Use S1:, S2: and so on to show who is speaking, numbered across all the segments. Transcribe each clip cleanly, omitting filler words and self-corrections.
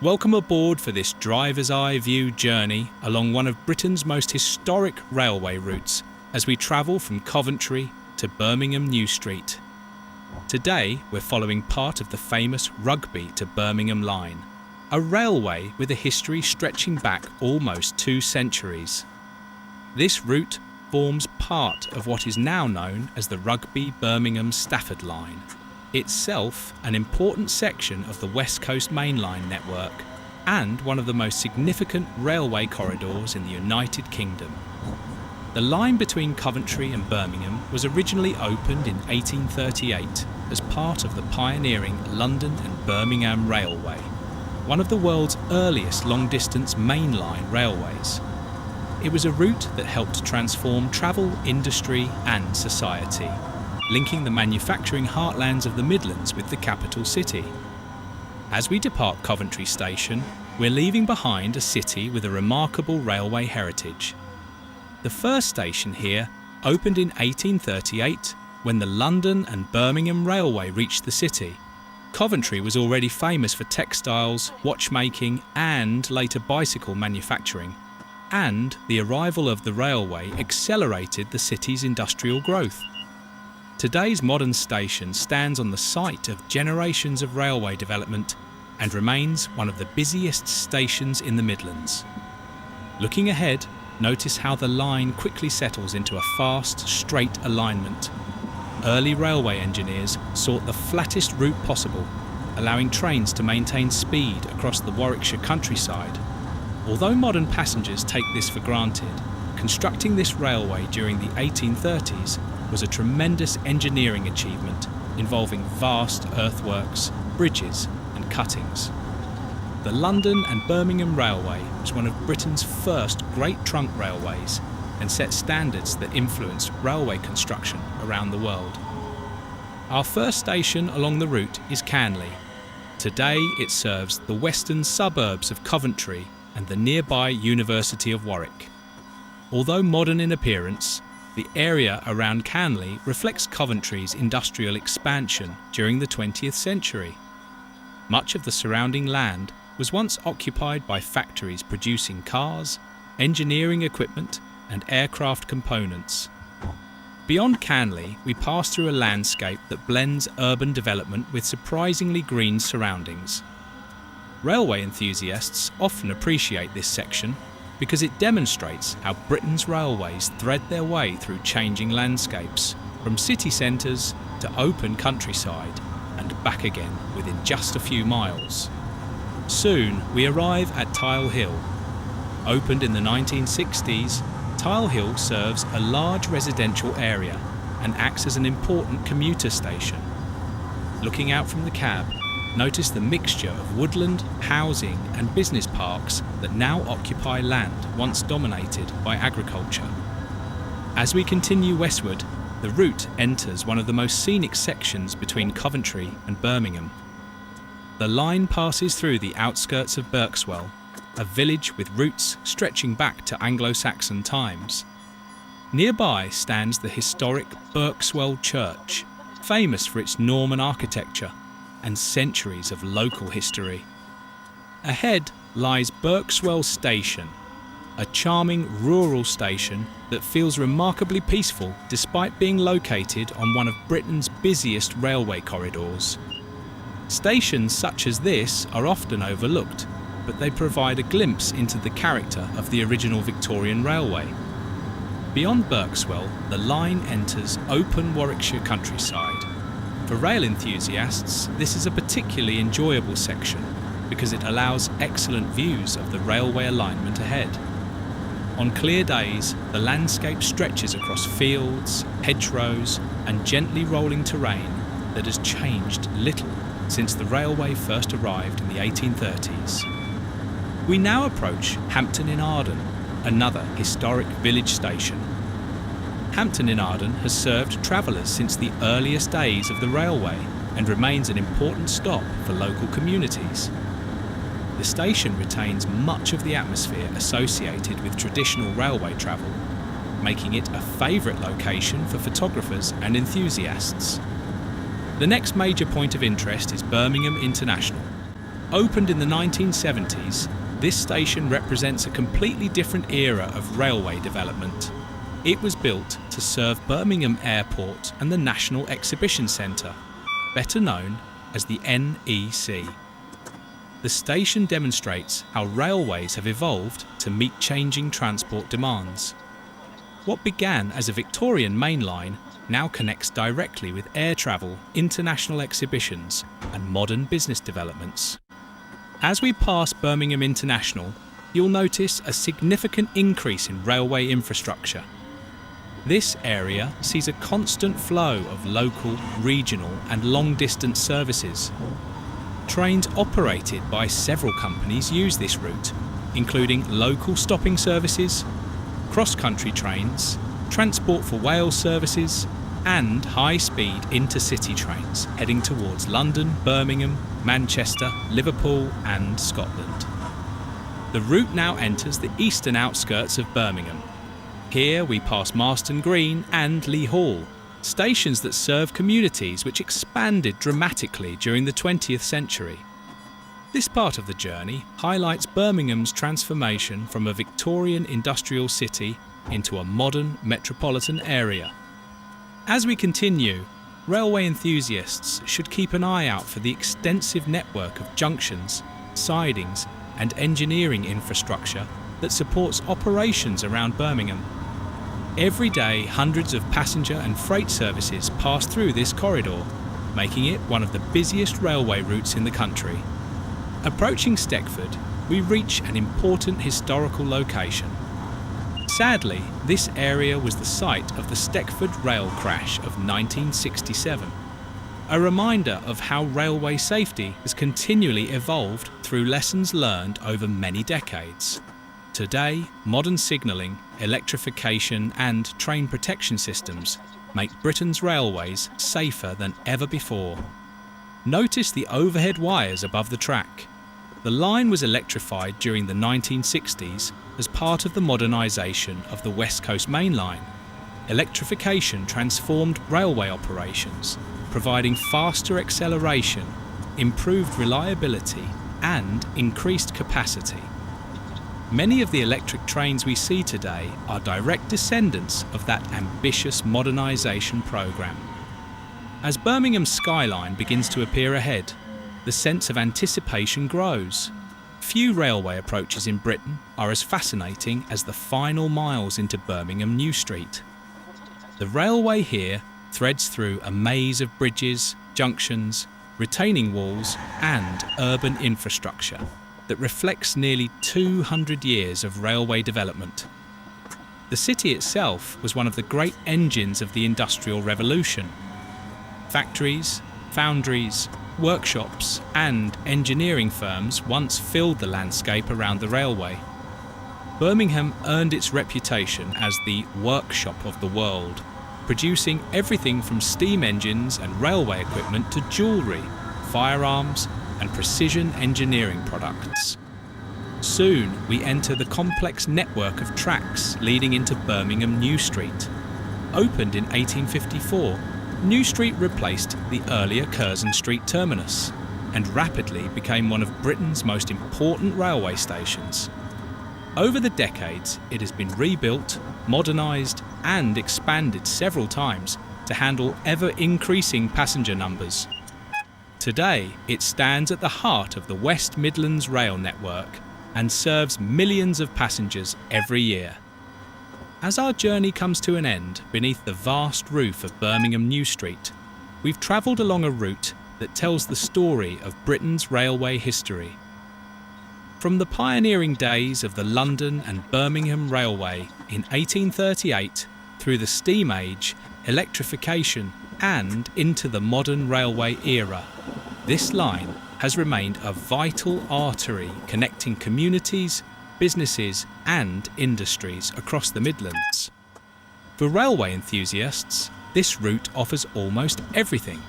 S1: Welcome aboard for this driver's eye view journey along one of Britain's most historic railway routes as we travel from Coventry to Birmingham New Street. Today we're following part of the famous Rugby to Birmingham line, a railway with a history stretching back almost 2 centuries. This route forms part of what is now known as the Rugby Birmingham Stafford Line, itself an important section of the WestCoastMainLine network and one of the most significant railway corridors in the United Kingdom. The line between Coventry and Birmingham was originally opened in 1838 as part of the pioneering London and Birmingham Railway, one of the world's earliest long-distance mainline railways. It was a route that helped transform travel, industry and society, linking the manufacturing heartlands of the Midlands with the capital city. As we depart Coventry Station, we're leaving behind a city with a remarkable railway heritage. The first station here opened in 1838 when the London and Birmingham Railway reached the city. Coventry was already famous for textiles, watchmaking and later bicycle manufacturing, and the arrival of the railway accelerated the city's industrial growth. Today's modern station stands on the site of generations of railway development and remains one of the busiest stations in the Midlands. Looking ahead, notice how the line quickly settles into a fast, straight alignment. Early railway engineers sought the flattest route possible, allowing trains to maintain speed across the Warwickshire countryside. Although modern passengers take this for granted, constructing this railway during the 1830s was a tremendous engineering achievement involving vast earthworks, bridges and cuttings. The London and Birmingham Railway was one of Britain's first great trunk railways and set standards that influenced railway construction around the world. Our first station along the route is Canley. Today it serves the western suburbs of Coventry and the nearby University of Warwick. Although modern in appearance, the area around Canley reflects Coventry's industrial expansion during the 20th century. Much of the surrounding land was once occupied by factories producing cars, engineering equipment and aircraft components. Beyond Canley, we pass through a landscape that blends urban development with surprisingly green surroundings. Railway enthusiasts often appreciate this section because it demonstrates how Britain's railways thread their way through changing landscapes, from city centres to open countryside and back again within just a few miles. Soon we arrive at Tile Hill. Opened in the 1960s, Tile Hill serves a large residential area and acts as an important commuter station. Looking out from the cab, notice the mixture of woodland, housing and business parks that now occupy land once dominated by agriculture. As we continue westward, the route enters one of the most scenic sections between Coventry and Birmingham. The line passes through the outskirts of Berkswell, a village with roots stretching back to Anglo-Saxon times. Nearby stands the historic Berkswell Church, famous for its Norman architecture and centuries of local history. Ahead lies Berkswell Station, a charming rural station that feels remarkably peaceful despite being located on one of Britain's busiest railway corridors. Stations such as this are often overlooked, but they provide a glimpse into the character of the original Victorian railway. Beyond Berkswell, the line enters open Warwickshire countryside. For rail enthusiasts, this is a particularly enjoyable section because it allows excellent views of the railway alignment ahead. On clear days, the landscape stretches across fields, hedgerows and gently rolling terrain that has changed little since the railway first arrived in the 1830s. We now approach Hampton-in-Arden, another historic village station. Hampton-in-Arden has served travellers since the earliest days of the railway and remains an important stop for local communities. The station retains much of the atmosphere associated with traditional railway travel, making it a favourite location for photographers and enthusiasts. The next major point of interest is Birmingham International. Opened in the 1970s, this station represents a completely different era of railway development. It was built to serve Birmingham Airport and the National Exhibition Centre, better known as the NEC. The station demonstrates how railways have evolved to meet changing transport demands. What began as a Victorian main line now connects directly with air travel, international exhibitions and modern business developments. As we pass Birmingham International, you'll notice a significant increase in railway infrastructure. This area sees a constant flow of local, regional and long-distance services. Trains operated by several companies use this route, including local stopping services, cross-country trains, Transport for Wales services and high-speed intercity trains heading towards London, Birmingham, Manchester, Liverpool and Scotland. The route now enters the eastern outskirts of Birmingham. Here we pass Marston Green and Lea Hall, stations that serve communities which expanded dramatically during the 20th century. This part of the journey highlights Birmingham's transformation from a Victorian industrial city into a modern metropolitan area. As we continue, railway enthusiasts should keep an eye out for the extensive network of junctions, sidings and engineering infrastructure that supports operations around Birmingham. Every day, hundreds of passenger and freight services pass through this corridor, making it one of the busiest railway routes in the country. Approaching Stechford, we reach an important historical location. Sadly, this area was the site of the Stechford rail crash of 1967, a reminder of how railway safety has continually evolved through lessons learned over many decades. Today, modern signalling, electrification and train protection systems make Britain's railways safer than ever before. Notice the overhead wires above the track. The line was electrified during the 1960s as part of the modernisation of the WestCoastMainLine. Electrification transformed railway operations, providing faster acceleration, improved reliability and increased capacity. Many of the electric trains we see today are direct descendants of that ambitious modernisation programme. As Birmingham's skyline begins to appear ahead, the sense of anticipation grows. Few railway approaches in Britain are as fascinating as the final miles into Birmingham New Street. The railway here threads through a maze of bridges, junctions, retaining walls and urban infrastructure that reflects nearly 200 years of railway development. The city itself was one of the great engines of the Industrial Revolution. Factories, foundries, workshops and engineering firms once filled the landscape around the railway. Birmingham earned its reputation as the workshop of the world, producing everything from steam engines and railway equipment to jewellery, firearms and precision engineering products. Soon we enter the complex network of tracks leading into Birmingham New Street. Opened in 1854, New Street replaced the earlier Curzon Street terminus and rapidly became one of Britain's most important railway stations. Over the decades, it has been rebuilt, modernised and expanded several times to handle ever-increasing passenger numbers. Today, it stands at the heart of the West Midlands rail network and serves millions of passengers every year. As our journey comes to an end beneath the vast roof of Birmingham New Street, we've travelled along a route that tells the story of Britain's railway history. From the pioneering days of the London and Birmingham Railway in 1838 through the steam age, electrification and into the modern railway era, this line has remained a vital artery connecting communities, businesses and industries across the Midlands. For railway enthusiasts, this route offers almost everything: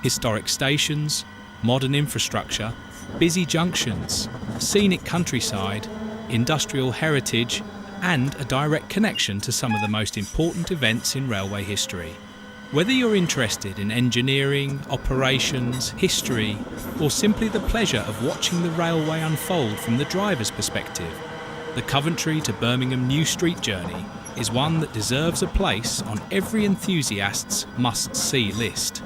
S1: historic stations, modern infrastructure, busy junctions, scenic countryside, industrial heritage and a direct connection to some of the most important events in railway history. Whether you're interested in engineering, operations, history, or simply the pleasure of watching the railway unfold from the driver's perspective, the Coventry to Birmingham New Street journey is one that deserves a place on every enthusiast's must-see list.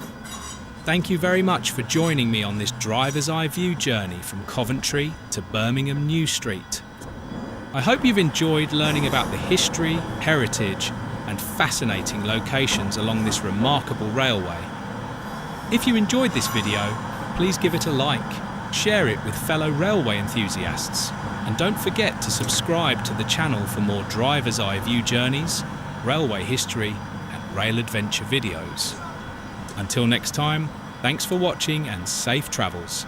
S1: Thank you very much for joining me on this driver's eye view journey from Coventry to Birmingham New Street. I hope you've enjoyed learning about the history, heritage, and fascinating locations along this remarkable railway. If you enjoyed this video, please give it a like, share it with fellow railway enthusiasts, and don't forget to subscribe to the channel for more driver's eye view journeys, railway history, and rail adventure videos. Until next time, thanks for watching and safe travels.